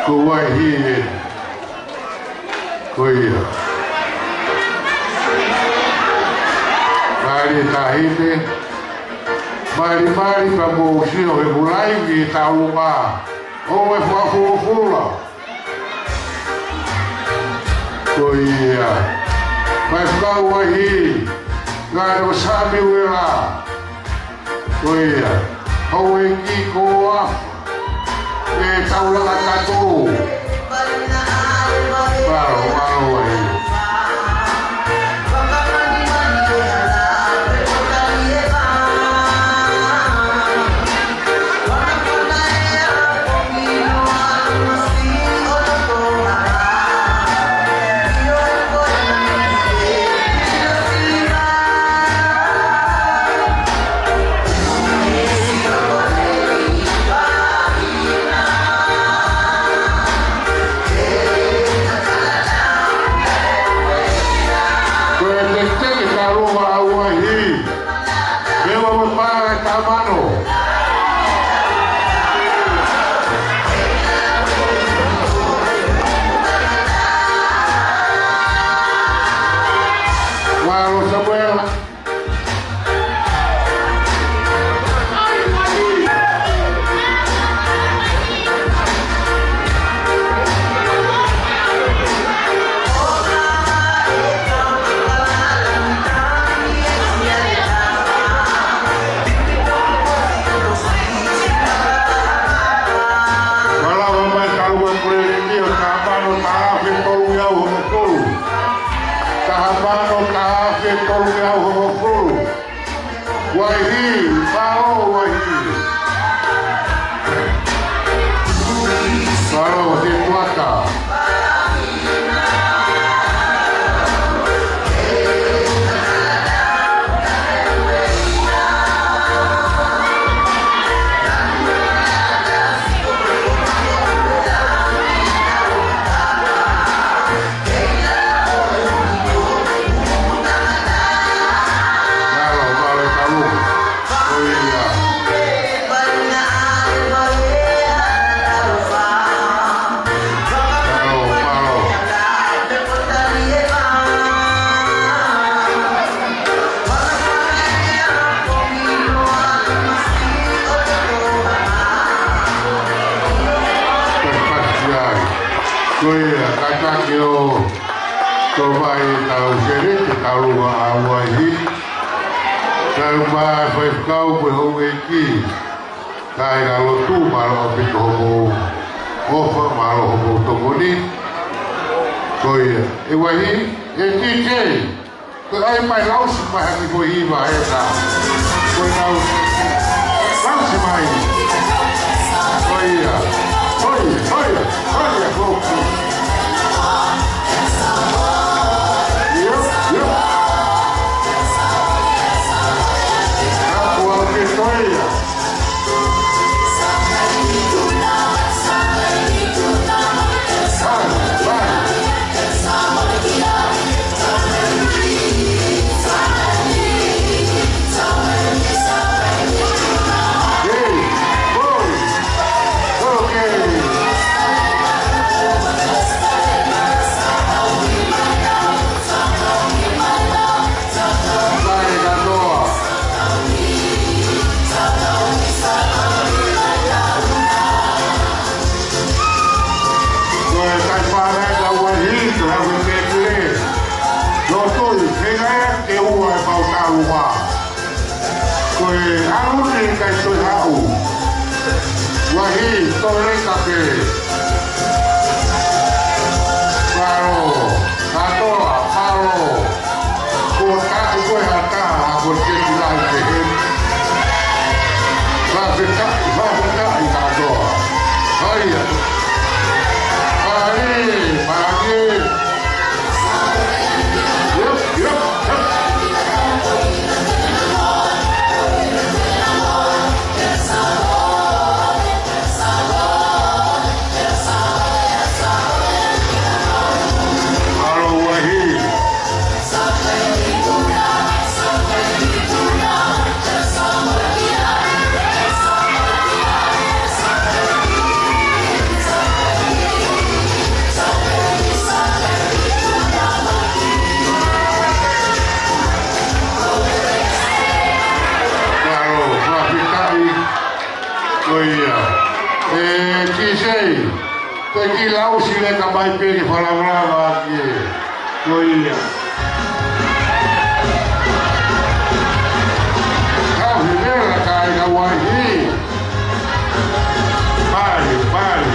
Kuwait Kuya Mari tahite Mari kamu sino e mulai ki taunga o e fula Kuya Kai kau wahi Ngaro sami wela Kuya Hau e ki koa E taulanga katu Baru wahi kisei. Te ki lausi le ka mai peke whalamrawa aki e. Koia. Kawi mera ka ina wahi. Pari, pari.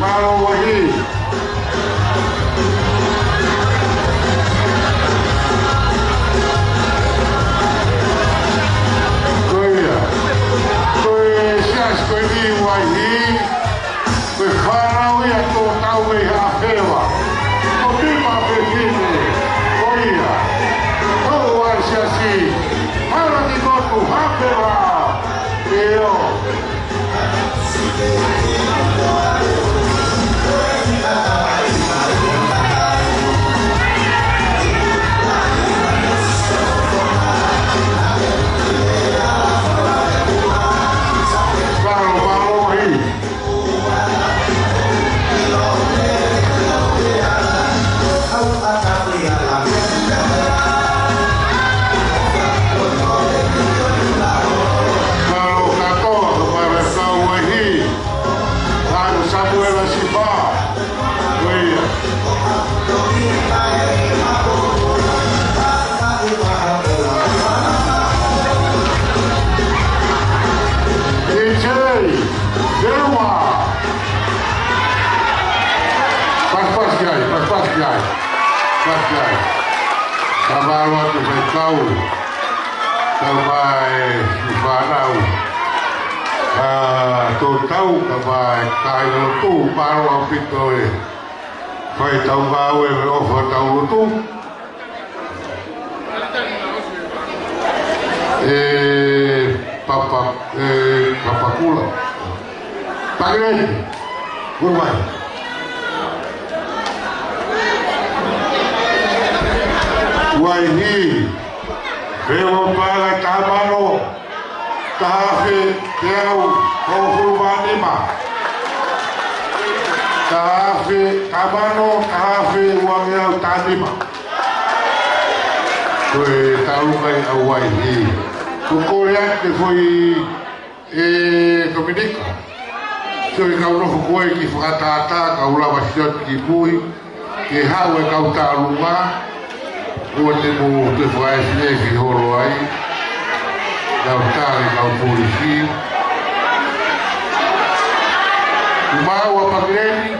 Paro wahi. Koia. Koe sias koe ni wahi. Koe whanau ia tō tau e hawhewa. Ko pima whewhine. Koia. Tō wai siasi. Hara ki kotu hawhewa. Eo. Trabalho do Beitão, também no Varau, Total, também cai no Tu, para o Pitói, foi tão mal, eu vou tão no Tu. Papacula, Pagrande, Uruguai. Waihi, Rewa Pala Tamano, Tahafe, Teu, Kohurumanima. Tahafe, Tamano, Tahafe, Wangiau Tanima. Koe talukai a Waihi. Ko koreate foi Dominica. Koe kaunofu koe ki whakatata, kaulawa siot ki pui, ki hau e kautarunga. Kua te mo te whaesne ki horo ai, nau tāre kau polisi. Kumau a Pagreni,